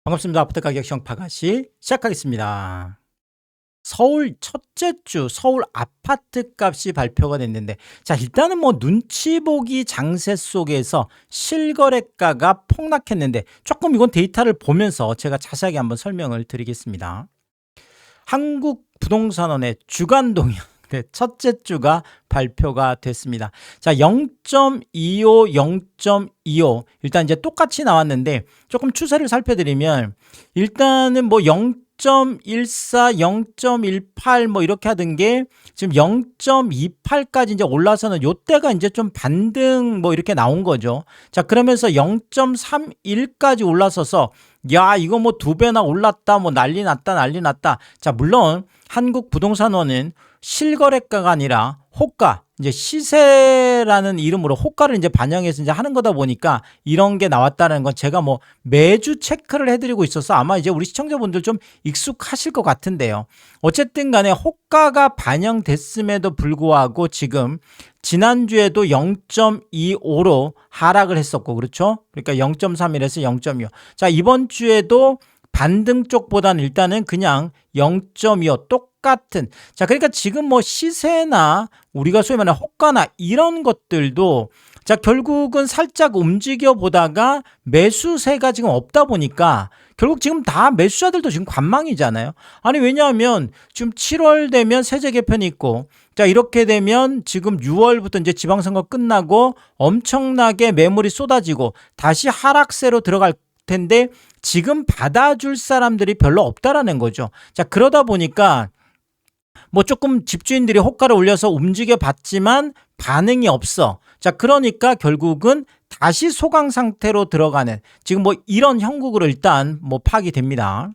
반갑습니다. 아파트 가격 시황파가시 시작하겠습니다. 서울 첫째 주 서울 아파트 값이 발표가 됐는데, 자, 일단은 뭐 눈치 보기 장세 속에서 실거래가가 폭락했는데, 조금 이건 데이터를 보면서 제가 자세하게 한번 설명을 드리겠습니다. 한국부동산원의 주간 동향, 네, 첫째 주가 발표가 됐습니다. 자, 0.25, 0.25. 일단 이제 똑같이 나왔는데 조금 추세를 살펴드리면, 일단은 뭐 0.14, 0.18 뭐 이렇게 하던 게 지금 0.28까지 이제 올라서는 요때가 이제 좀 반등 뭐 이렇게 나온 거죠. 자, 그러면서 0.31까지 올라서서 야, 이거 뭐 2배나 올랐다, 뭐 난리 났다, 난리 났다. 자, 물론 한국부동산원은 실거래가가 아니라 호가, 이제 시세라는 이름으로 호가를 이제 반영해서 이제 하는 거다 보니까 이런 게 나왔다는 건 제가 뭐 매주 체크를 해드리고 있어서 아마 이제 우리 시청자분들 좀 익숙하실 것 같은데요. 어쨌든 간에 호가가 반영됐음에도 불구하고 지금 지난주에도 0.25로 하락을 했었고, 그렇죠? 그러니까 0.31에서 0.25. 자, 이번 주에도 반등 쪽보다는 일단은 그냥 0.25 똑같은. 자, 그러니까 지금 뭐 시세나 우리가 소위 말하는 호가나 이런 것들도 자, 결국은 살짝 움직여 보다가 매수세가 지금 없다 보니까 결국 지금 다 매수자들도 지금 관망이잖아요. 아니, 왜냐하면 지금 7월 되면 세제 개편이 있고, 자, 이렇게 되면 지금 6월부터 이제 지방선거 끝나고 엄청나게 매물이 쏟아지고 다시 하락세로 들어갈 텐데 지금 받아줄 사람들이 별로 없다라는 거죠. 자, 그러다 보니까 뭐 조금 집주인들이 호가를 올려서 움직여 봤지만 반응이 없어. 자, 그러니까 결국은 다시 소강 상태로 들어가는 지금 뭐 이런 형국으로 일단 뭐 파악이 됩니다.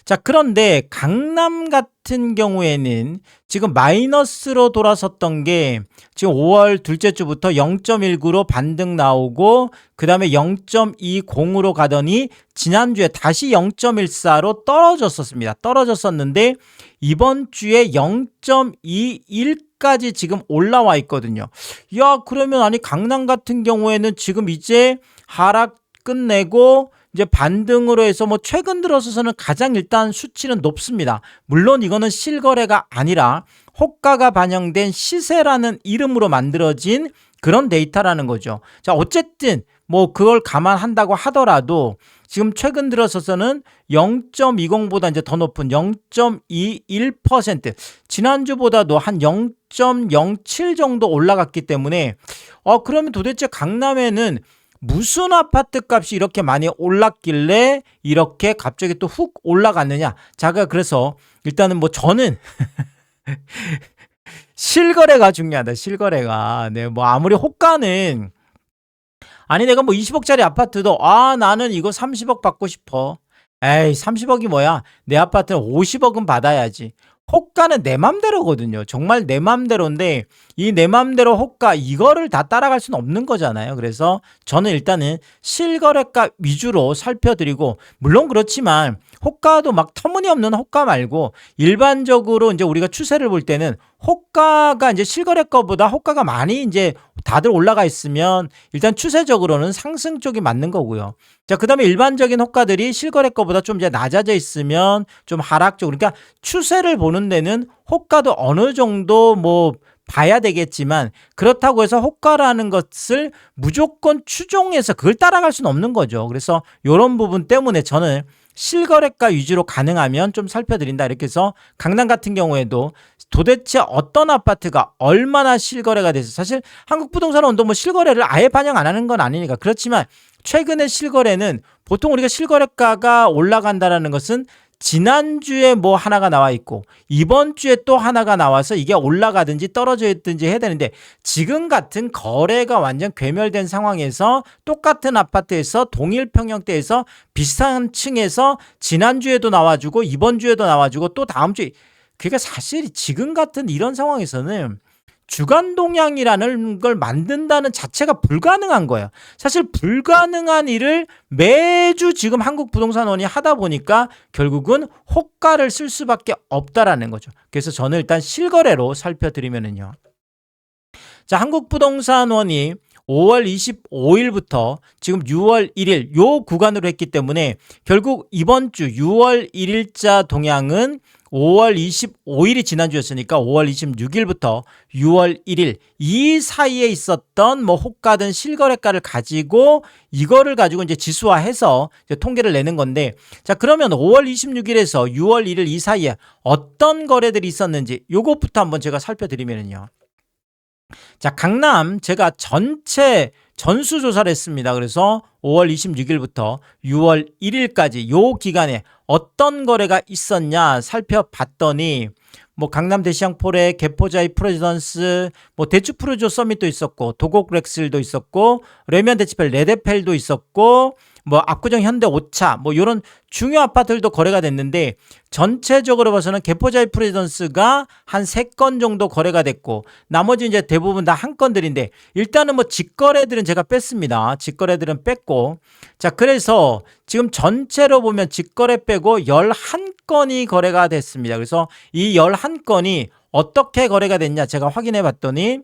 자, 그런데 강남 같은 경우에는 지금 마이너스로 돌아섰던 게 지금 5월 둘째 주부터 0.19로 반등 나오고 그 다음에 0.20으로 가더니 지난주에 다시 0.14로 떨어졌었습니다. 떨어졌었는데 이번 주에 0.21까지 지금 올라와 있거든요. 야, 그러면 아니 강남 같은 경우에는 지금 이제 하락 끝내고 이제 반등으로 해서 뭐 최근 들어서는 가장 일단 수치는 높습니다. 물론 이거는 실거래가 아니라 호가가 반영된 시세라는 이름으로 만들어진 그런 데이터라는 거죠. 자, 어쨌든 뭐 그걸 감안한다고 하더라도 지금 최근 들어서는 0.20보다 이제 더 높은 0.21%, 지난주보다도 한 0.07 정도 올라갔기 때문에 그러면 도대체 강남에는 무슨 아파트 값이 이렇게 많이 올랐길래 이렇게 갑자기 또 훅 올라갔느냐. 제가 그래서 일단은 뭐 저는 실거래가 중요하다. 실거래가. 네, 뭐 아무리 호가는 아니 내가 뭐 20억짜리 아파트도 나는 이거 30억 받고 싶어. 에이, 30억이 뭐야. 내 아파트는 50억은 받아야지. 호가는 내 맘대로거든요. 정말 내 맘대로인데 이 내 맘대로 호가 이거를 다 따라갈 수는 없는 거잖아요. 그래서 저는 일단은 실거래가 위주로 살펴드리고, 물론 그렇지만 호가도 막 터무니없는 호가 말고 일반적으로 이제 우리가 추세를 볼 때는 호가가 이제 실거래가보다 호가가 많이 이제 다들 올라가 있으면 일단 추세적으로는 상승 쪽이 맞는 거고요. 자, 그다음에 일반적인 호가들이 실거래가보다 좀 이제 낮아져 있으면 좀 하락 쪽. 그러니까 추세를 보는 데는 호가도 어느 정도 뭐 봐야 되겠지만 그렇다고 해서 호가라는 것을 무조건 추종해서 그걸 따라갈 수는 없는 거죠. 그래서 이런 부분 때문에 저는 실거래가 위주로 가능하면 좀 살펴드린다. 이렇게 해서 강남 같은 경우에도 도대체 어떤 아파트가 얼마나 실거래가 돼서, 사실 한국부동산원도 뭐 실거래를 아예 반영 안 하는 건 아니니까. 그렇지만 최근의 실거래는 보통 우리가 실거래가가 올라간다라는 것은 지난주에 뭐 하나가 나와 있고 이번 주에 또 하나가 나와서 이게 올라가든지 떨어져 있든지 해야 되는데, 지금 같은 거래가 완전 괴멸된 상황에서 똑같은 아파트에서 동일 평형대에서 비슷한 층에서 지난주에도 나와주고 이번 주에도 나와주고 또 다음 주에, 그러니까 사실 지금 같은 이런 상황에서는 주간 동향이라는 걸 만든다는 자체가 불가능한 거예요. 사실 불가능한 일을 매주 지금 한국부동산원이 하다 보니까 결국은 호가를 쓸 수밖에 없다라는 거죠. 그래서 저는 일단 실거래로 살펴드리면은요. 자, 한국부동산원이 5월 25일부터 지금 6월 1일 요 구간으로 했기 때문에 결국 이번 주 6월 1일자 동향은 5월 25일이 지난주였으니까 5월 26일부터 6월 1일 이 사이에 있었던 뭐 호가든 실거래가를 가지고 이거를 가지고 이제 지수화해서 이제 통계를 내는 건데, 자 그러면 5월 26일에서 6월 1일 이 사이에 어떤 거래들이 있었는지 요것부터 한번 제가 살펴드리면요. 자, 강남 제가 전체 전수조사를 했습니다. 그래서 5월 26일부터 6월 1일까지 요 기간에 어떤 거래가 있었냐 살펴봤더니 뭐 강남 대시장폴에 개포자이 프레지던스, 뭐 대추프루조 서밋도 있었고 도곡 렉슬도 있었고 레미안 대치펠 레데펠도 있었고 뭐 압구정 현대 5차 뭐 이런 중요 아파트들도 거래가 됐는데, 전체적으로 봐서는 개포자이 프레지던스가 한 3건 정도 거래가 됐고 나머지 이제 대부분 다 한 건들인데, 일단은 뭐 직거래들은 제가 뺐습니다. 직거래들은 뺐고, 자 그래서 지금 전체로 보면 직거래 빼고 11건이 거래가 됐습니다. 그래서 이 11건이 어떻게 거래가 됐냐 제가 확인해 봤더니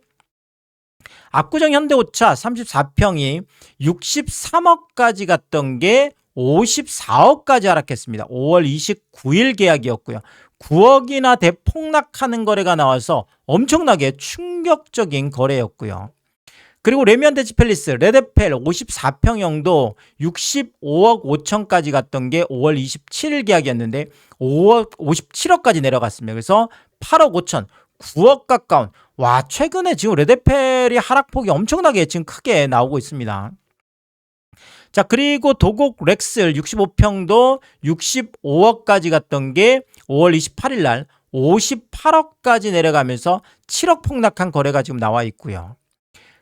압구정 현대 5차 34평이 63억까지 갔던 게 54억까지 하락했습니다. 5월 29일 계약이었고요. 9억이나 대폭락하는 거래가 나와서 엄청나게 충격적인 거래였고요. 그리고 레미안 대치팰리스 레데펠 54평형도 65억 5천까지 갔던 게 5월 27일 계약이었는데 57억까지 내려갔습니다. 그래서 8억 5천 9억 가까운, 와 최근에 지금 레데펠이 하락폭이 엄청나게 지금 크게 나오고 있습니다. 자 그리고 도곡 렉슬 65평도 65억까지 갔던 게 5월 28일 날 58억까지 내려가면서 7억 폭락한 거래가 지금 나와 있고요.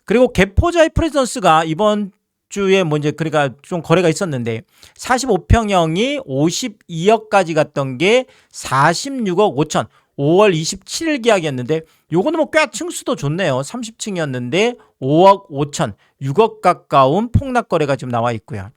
그리고 개포자이 프레지던스가 이번 주에 뭐 이제 그러니까 좀 거래가 있었는데 45평형이 52억까지 갔던 게 46억 5천 5월 27일 계약이었는데 요거는 뭐 꽤 층수도 좋네요. 30층이었는데 5억 5천 6억 가까운 폭락 거래가 지금 나와 있고요.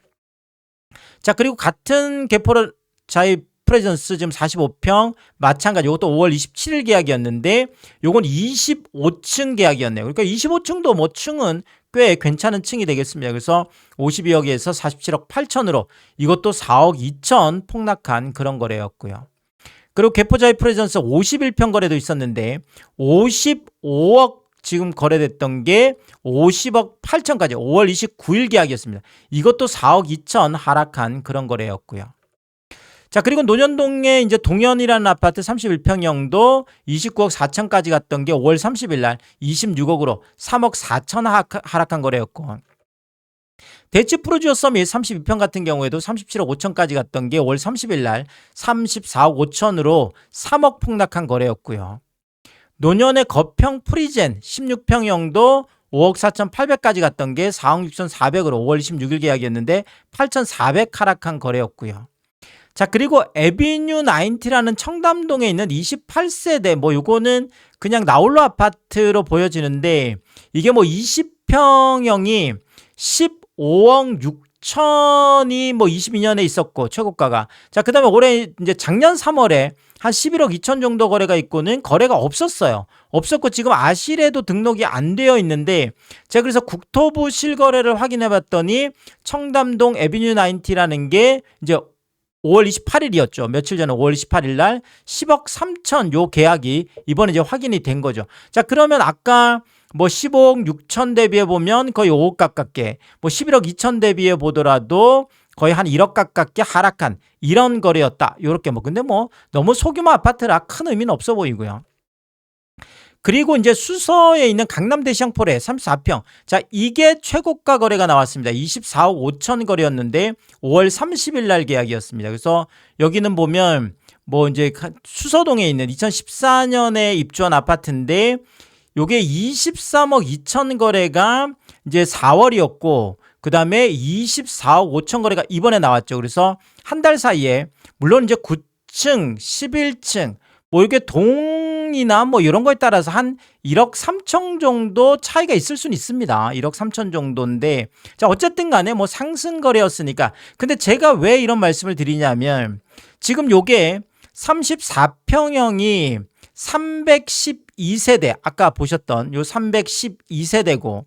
자 그리고 같은 개포자이 프레전스 지금 45평 마찬가지 이것도 5월 27일 계약이었는데 요건 25층 계약이었네요. 그러니까 25층도 뭐 층은 꽤 괜찮은 층이 되겠습니다. 그래서 52억에서 47억 8천으로 이것도 4억 2천 폭락한 그런 거래였고요. 그리고 개포자이 프레전스 51평 거래도 있었는데 55억 지금 거래됐던 게 50억 8천까지 5월 29일 계약이었습니다. 이것도 4억 2천 하락한 그런 거래였고요. 자 그리고 논현동에 이제 동현이라는 아파트 31평형도 29억 4천까지 갔던 게 5월 30일 날 26억으로 3억 4천 하락한 거래였고, 대치프루지오 서밋 32평 같은 경우에도 37억 5천까지 갔던 게 5월 30일 날 34억 5천으로 3억 폭락한 거래였고요. 논현의 거평 프리젠 16평형도 5억 4천 8백까지 갔던 게 4억 6천 4백으로 5월 26일 계약이었는데 8,400 하락한 거래였고요. 자 그리고 에비뉴 90라는 청담동에 있는 28세대 뭐 요거는 그냥 나홀로 아파트로 보여지는데 이게 뭐 20평형이 15억 6천이 뭐 22년에 있었고 최고가가, 자 그다음에 올해 이제 작년 3월에 한 11억 2천 정도 거래가 있고는 거래가 없었어요. 없었고 지금 아실에도 등록이 안 되어 있는데, 제가 그래서 국토부 실거래를 확인해 봤더니 청담동 에비뉴 90라는 게 이제 5월 28일이었죠. 며칠 전에 5월 28일 날 10억 3천 요 계약이 이번에 이제 확인이 된 거죠. 자 그러면 아까 뭐 15억 6천 대비해 보면 거의 5억 가깝게, 뭐 11억 2천 대비해 보더라도 거의 한 1억 가깝게 하락한 이런 거래였다. 요렇게 뭐 근데 뭐 너무 소규모 아파트라 큰 의미는 없어 보이고요. 그리고 이제 수서에 있는 강남 대시장폴에 34평. 자, 이게 최고가 거래가 나왔습니다. 24억 5천 거래였는데 5월 30일 날 계약이었습니다. 그래서 여기는 보면 뭐 이제 수서동에 있는 2014년에 입주한 아파트인데 요게 23억 2천 거래가 이제 4월이었고 그다음에 24억 5천 거래가 이번에 나왔죠. 그래서 한 달 사이에 물론 이제 9층, 11층 뭐 이렇게 동이나 뭐 이런 거에 따라서 한 1억 3천 정도 차이가 있을 수는 있습니다. 1억 3천 정도인데, 자 어쨌든 간에 뭐 상승 거래였으니까. 근데 제가 왜 이런 말씀을 드리냐면 지금 요게 34평형이 312세대 아까 보셨던 요 312세대고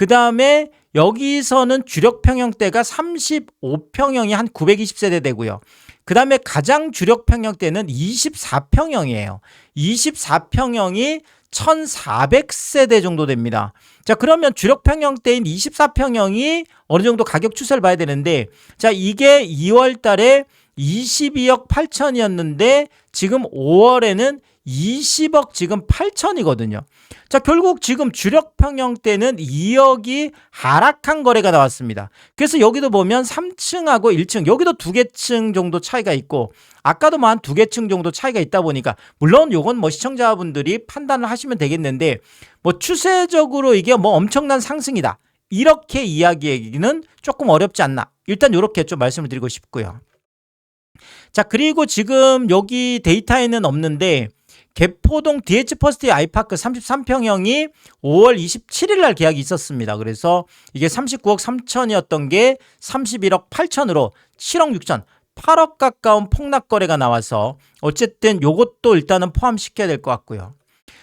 그 다음에 여기서는 주력 평형대가 35평형이 한 920세대 되고요. 그 다음에 가장 주력 평형대는 24평형이에요. 24평형이 1400세대 정도 됩니다. 자, 그러면 주력 평형대인 24평형이 어느 정도 가격 추세를 봐야 되는데, 자, 이게 2월 달에 22억 8천이었는데 지금 5월에는 20억 지금 8천이거든요. 자, 결국 지금 주력 평형대는 2억이 하락한 거래가 나왔습니다. 그래서 여기도 보면 3층하고 1층, 여기도 2개 층 정도 차이가 있고, 아까도 뭐 한 2개 층 정도 차이가 있다 보니까, 물론 요건 뭐 시청자분들이 판단을 하시면 되겠는데, 뭐 추세적으로 이게 뭐 엄청난 상승이다, 이렇게 이야기하기는 조금 어렵지 않나, 일단 이렇게 좀 말씀을 드리고 싶고요. 자, 그리고 지금 여기 데이터에는 없는데, 개포동 DH퍼스트 아이파크 33평형이 5월 27일 날 계약이 있었습니다. 그래서 이게 39억 3천이었던 게 31억 8천으로 7억 6천, 8억 가까운 폭락 거래가 나와서 어쨌든 요것도 일단은 포함시켜야 될 것 같고요.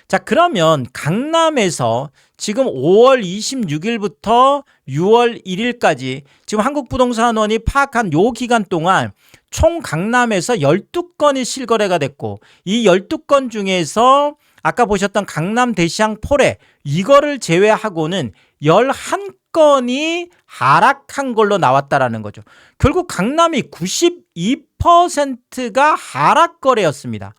자, 그러면 강남에서 지금 5월 26일부터 6월 1일까지 지금 한국부동산원이 파악한 요 기간 동안 총 강남에서 12건이 실거래가 됐고, 이 12건 중에서 아까 보셨던 강남 대시양 포레, 이거를 제외하고는 11건이 하락한 걸로 나왔다라는 거죠. 결국 강남이 92%가 하락 거래였습니다.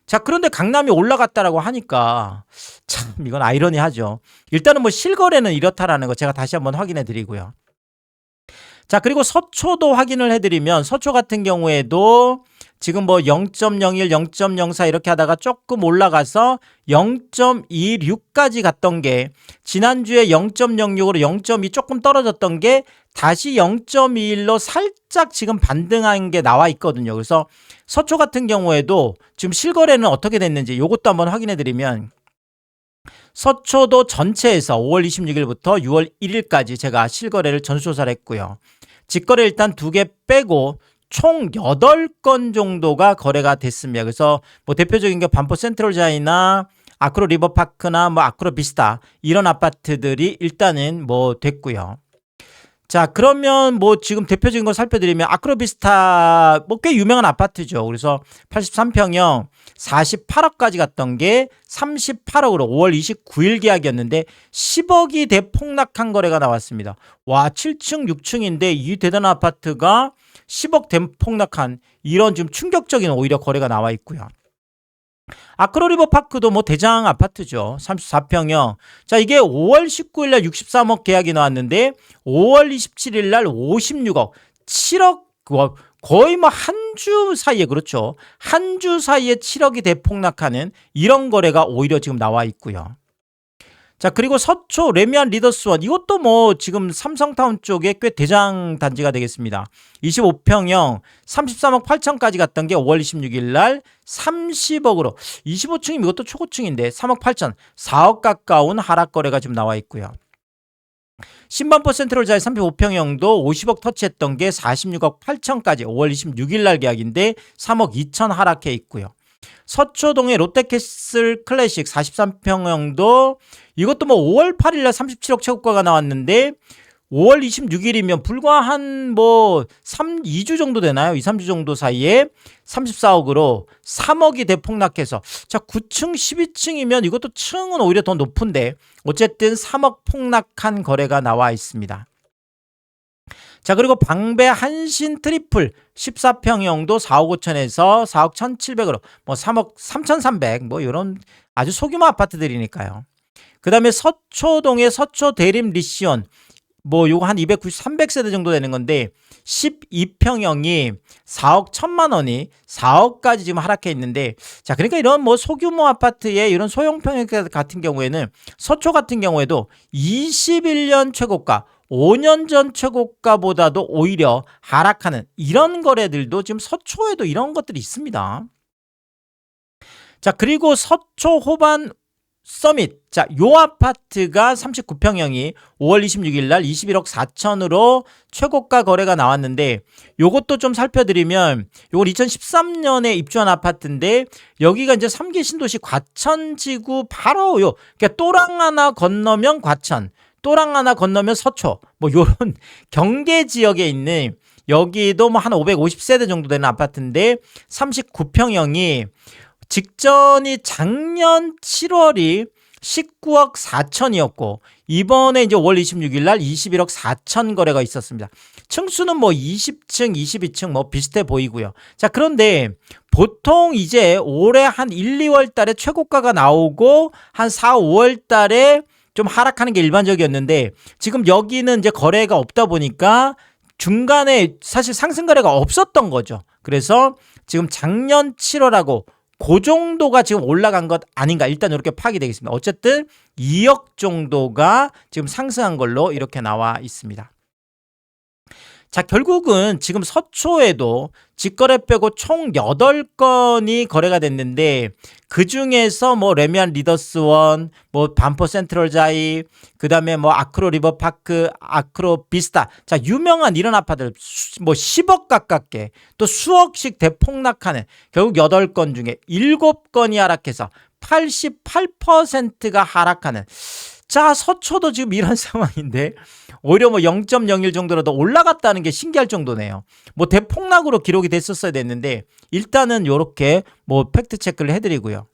자, 그런데 강남이 올라갔다라고 하니까 참 이건 아이러니하죠. 일단은 뭐 실거래는 이렇다라는 거 제가 다시 한번 확인해 드리고요. 자, 그리고 서초도 확인을 해드리면, 서초 같은 경우에도 지금 뭐 0.01, 0.04 이렇게 하다가 조금 올라가서 0.26까지 갔던 게, 지난주에 0.06으로 0.2 조금 떨어졌던 게 다시 0.21로 살짝 지금 반등한 게 나와 있거든요. 그래서 서초 같은 경우에도 지금 실거래는 어떻게 됐는지 이것도 한번 확인해 드리면, 서초도 전체에서 5월 26일부터 6월 1일까지 제가 실거래를 전수조사를 했고요. 직거래 일단 2개 빼고 총 8건 정도가 거래가 됐습니다. 그래서 뭐 대표적인 게 반포 센트럴자이나 아크로 리버파크나 뭐 아크로 비스타, 이런 아파트들이 일단은 뭐 됐고요. 자, 그러면 뭐 지금 대표적인 거 살펴드리면 아크로비스타 뭐 꽤 유명한 아파트죠. 그래서 83평형 48억까지 갔던 게 38억으로 5월 29일 계약이었는데 10억이 대폭락한 거래가 나왔습니다. 와, 7층 6층인데 이 대단한 아파트가 10억 대폭락한, 이런 좀 충격적인 오히려 거래가 나와 있고요. 아크로리버파크도 뭐 대장 아파트죠. 34평형. 자, 이게 5월 19일 날 63억 계약이 나왔는데 5월 27일 날 56억, 7억, 거의 뭐 한 주 사이에, 그렇죠, 한 주 사이에 7억이 대폭락하는 이런 거래가 오히려 지금 나와 있고요. 자, 그리고 서초 레미안 리더스원, 이것도 뭐 지금 삼성타운 쪽에 꽤 대장 단지가 되겠습니다. 25평형 33억 8천까지 갔던 게 5월 26일 날 30억으로, 25층이면 이것도 초고층인데 3억 8천, 4억 가까운 하락 거래가 지금 나와 있고요. 신반포 센트럴자이 35평형도 50억 터치했던 게 46억 8천까지 5월 26일 날 계약인데 3억 2천 하락해 있고요. 서초동의 롯데캐슬 클래식 43평형도 이것도 뭐 5월 8일 날 37억 최고가가 나왔는데 5월 26일이면 불과 한 뭐 2주 정도 되나요? 2, 3주 정도 사이에 34억으로 3억이 대폭락해서, 자, 9층 12층이면 이것도 층은 오히려 더 높은데 어쨌든 3억 폭락한 거래가 나와 있습니다. 자, 그리고 방배 한신 트리플 14평형도 4억 5천에서 4억 1,700으로 뭐 3억 3,300, 뭐 이런 아주 소규모 아파트들이니까요. 그 다음에 서초동의 서초 대림 리시온, 뭐 요거 한 290, 300세대 정도 되는 건데 12평형이 4억 1천만 원이 4억까지 지금 하락해 있는데, 자, 그러니까 이런 뭐 소규모 아파트의 이런 소형 평형 같은 경우에는, 서초 같은 경우에도 21년 최고가, 5년 전 최고가보다도 오히려 하락하는 이런 거래들도 지금 서초에도 이런 것들이 있습니다. 자, 그리고 서초 호반 서밋, 자, 요 아파트가 39평형이 5월 26일 날 21억 4천으로 최고가 거래가 나왔는데, 요것도 좀 살펴드리면 요걸 2013년에 입주한 아파트인데 여기가 이제 3기 신도시 과천지구 바로 그러니까 또랑 하나 건너면 과천, 또랑 하나 건너면 서초 뭐 요런 경계 지역에 있는 여기도 뭐 한 550세대 정도 되는 아파트인데 39평형이 직전이 작년 7월이 19억 4천이었고 이번에 이제 5월 26일 날 21억 4천 거래가 있었습니다. 층수는 뭐 20층, 22층 뭐 비슷해 보이고요. 자, 그런데 보통 이제 올해 한 1, 2월 달에 최고가가 나오고 한 4, 5월 달에 좀 하락하는 게 일반적이었는데 지금 여기는 이제 거래가 없다 보니까 중간에 사실 상승 거래가 없었던 거죠. 그래서 지금 작년 7월하고 그 정도가 지금 올라간 것 아닌가 일단 이렇게 파악이 되겠습니다. 어쨌든 2억 정도가 지금 상승한 걸로 이렇게 나와 있습니다. 자, 결국은 지금 서초에도 직거래 빼고 총 8건이 거래가 됐는데 그 중에서 뭐 레미안 리더스원, 뭐 반포 센트럴자이, 그 다음에 뭐 아크로 리버파크, 아크로 비스타. 자, 유명한 이런 아파트들 뭐 10억 가깝게 또 수억씩 대폭락하는 결국 8건 중에 7건이 하락해서 88%가 하락하는 자, 서초도 지금 이런 상황인데 오히려 뭐 0.01 정도라도 올라갔다는 게 신기할 정도네요. 뭐 대폭락으로 기록이 됐었어야 됐는데 일단은 요렇게 뭐 팩트 체크를 해드리고요.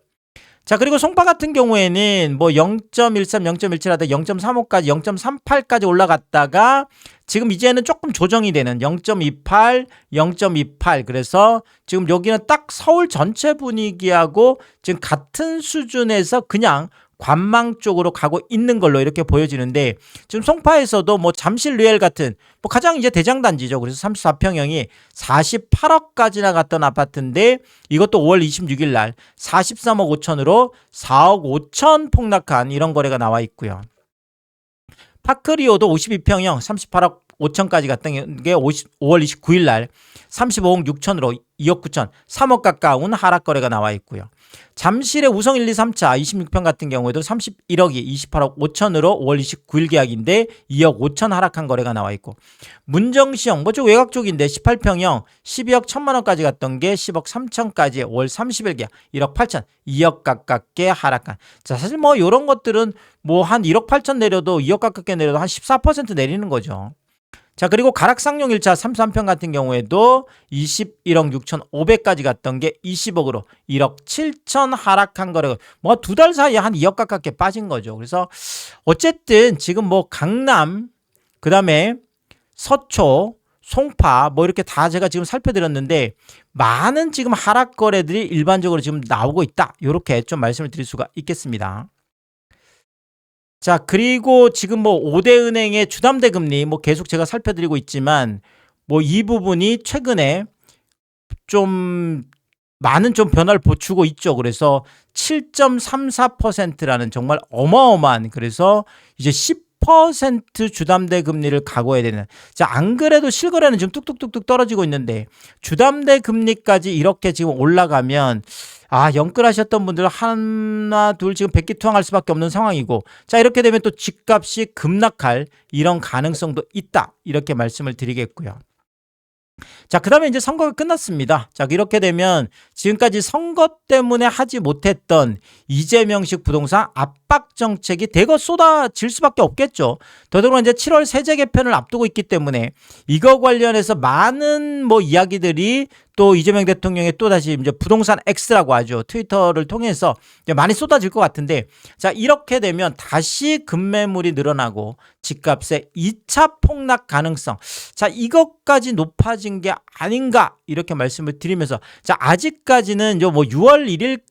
자, 그리고 송파 같은 경우에는 뭐 0.13, 0.17 하다 0.35까지 0.38까지 올라갔다가 지금 이제는 조금 조정이 되는 0.28, 0.28 그래서 지금 여기는 딱 서울 전체 분위기하고 지금 같은 수준에서 그냥 관망 쪽으로 가고 있는 걸로 이렇게 보여지는데 지금 송파에서도 뭐 잠실 리엘 같은 뭐 가장 이제 대장단지죠. 그래서 34평형이 48억까지나 갔던 아파트인데 이것도 5월 26일 날 43억 5천으로 4억 5천 폭락한 이런 거래가 나와 있고요. 파크리오도 52평형 38억 5천까지 갔던 게 5월 29일 날 35억 6천으로 2억 9천 3억 가까운 하락 거래가 나와 있고요. 잠실의 우성 1, 2, 3차 26평 같은 경우에도 31억이 28억 5천으로 5월 29일 계약인데 2억 5천 하락한 거래가 나와 있고 문정시형 뭐 좀 외곽 쪽인데 18평형 12억 1천만 원까지 갔던 게 10억 3천까지 5월 30일 계약 1억 8천 2억 가깝게 하락한 자 사실 뭐 이런 것들은 뭐 한 1억 8천 내려도 2억 가깝게 내려도 한 14% 내리는 거죠. 자, 그리고 가락상용 1차 33평 같은 경우에도 21억 6천 5백까지 갔던 게 20억으로 1억 7천 하락한 거래가 뭐 2달 사이에 한 2억 가깝게 빠진 거죠. 그래서 어쨌든 지금 뭐 강남 그다음에 서초 송파 뭐 이렇게 다 제가 지금 살펴드렸는데 많은 지금 하락 거래들이 일반적으로 지금 나오고 있다. 이렇게 좀 말씀을 드릴 수가 있겠습니다. 자, 그리고 지금 뭐 5대 은행의 주담대 금리 뭐 계속 제가 살펴드리고 있지만 뭐 이 부분이 최근에 좀 많은 좀 변화를 보추고 있죠. 그래서 7.34%라는 정말 어마어마한 그래서 이제 10% 주담대 금리를 각오해야 되는 자, 안 그래도 실거래는 지금 뚝뚝뚝뚝 떨어지고 있는데 주담대 금리까지 이렇게 지금 올라가면 영끌하셨던 분들 하나 둘 지금 백기투항할 수밖에 없는 상황이고 자 이렇게 되면 또 집값이 급락할 이런 가능성도 있다 이렇게 말씀을 드리겠고요. 자, 그 다음에 이제 선거가 끝났습니다. 자, 이렇게 되면 지금까지 선거 때문에 하지 못했던 이재명식 부동산 압박 정책이 대거 쏟아질 수밖에 없겠죠. 더더구나 이제 7월 세제 개편을 앞두고 있기 때문에 이거 관련해서 많은 뭐 이야기들이 또 이재명 대통령의 또다시 이제 부동산 X라고 하죠. 트위터를 통해서 이제 많이 쏟아질 것 같은데 자, 이렇게 되면 다시 급매물이 늘어나고 집값의 2차 폭락 가능성 자, 이것까지 높아진 게 아닌가 이렇게 말씀을 드리면서 자, 아직까지는 이제 뭐 6월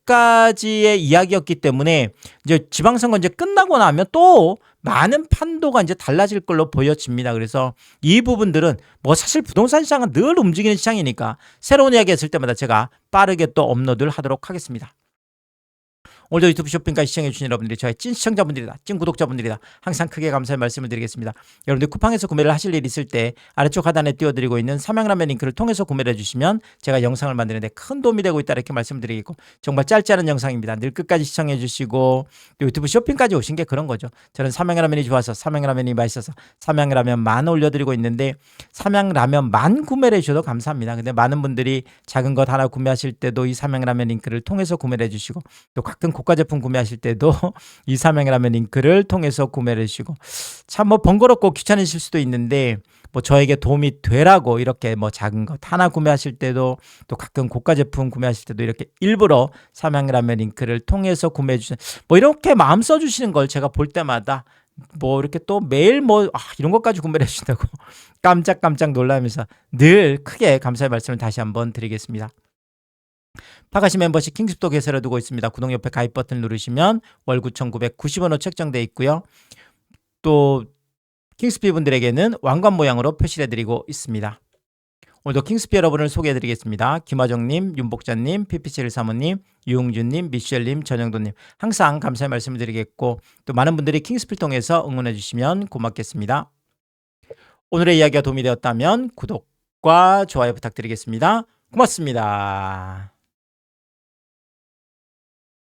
1일까지의 이야기였기 때문에 이제 지방선거 이제 끝나고 나면 또 많은 판도가 이제 달라질 걸로 보여집니다. 그래서 이 부분들은 뭐 사실 부동산 시장은 늘 움직이는 시장이니까 새로운 이야기 했을 때마다 제가 빠르게 또 업로드를 하도록 하겠습니다. 오늘도 유튜브 쇼핑까지 시청해주신 여러분들이 저의 찐 시청자분들이다. 찐 구독자분들이다. 항상 크게 감사의 말씀을 드리겠습니다. 여러분들 쿠팡에서 구매를 하실 일 있을 때 아래쪽 하단에 띄워드리고 있는 삼양라면 링크를 통해서 구매를 해주시면 제가 영상을 만드는데 큰 도움이 되고 있다 이렇게 말씀을 드리겠고 정말 짧지 않은 영상입니다. 늘 끝까지 시청해주시고 유튜브 쇼핑까지 오신 게 그런 거죠. 저는 삼양라면이 좋아서 삼양라면이 맛있어서 삼양라면 만 올려드리고 있는데 삼양라면 만 구매를 해주셔도 감사합니다. 근데 많은 분들이 작은 것 하나 구매하실 때도 이 삼양라면 링크를 통해서 구매를 해주시고 또 가끔 고가 제품 구매하실 때도 이 삼양라면 링크를 통해서 구매를 해주시고, 참 뭐 번거롭고 귀찮으실 수도 있는데 뭐 저에게 도움이 되라고 이렇게 뭐 작은 것 하나 구매하실 때도, 또 가끔 고가 제품 구매하실 때도 이렇게 일부러 삼양라면 링크를 통해서 구매해 주시는, 뭐 이렇게 마음 써주시는 걸 제가 볼 때마다 뭐 이렇게 또 매일 뭐 이런 것까지 구매를 해주신다고 깜짝깜짝 놀라면서 늘 크게 감사의 말씀을 다시 한번 드리겠습니다. 파가시 멤버십 킹스톡 개설해 두고 있습니다. 구독 옆에 가입 버튼을 누르시면 월 9,990원으로 책정되어 있고요. 또 킹스피 분들에게는 왕관 모양으로 표시해 드리고 있습니다. 오늘도 킹스피 여러분을 소개해 드리겠습니다. 김화정님, 윤복자님, PPCL 사모님, 유흥준님, 미셸님, 전영도님, 항상 감사의 말씀을 드리겠고, 또 많은 분들이 킹스피를 통해서 응원해 주시면 고맙겠습니다. 오늘의 이야기가 도움이 되었다면 구독과 좋아요 부탁드리겠습니다. 고맙습니다.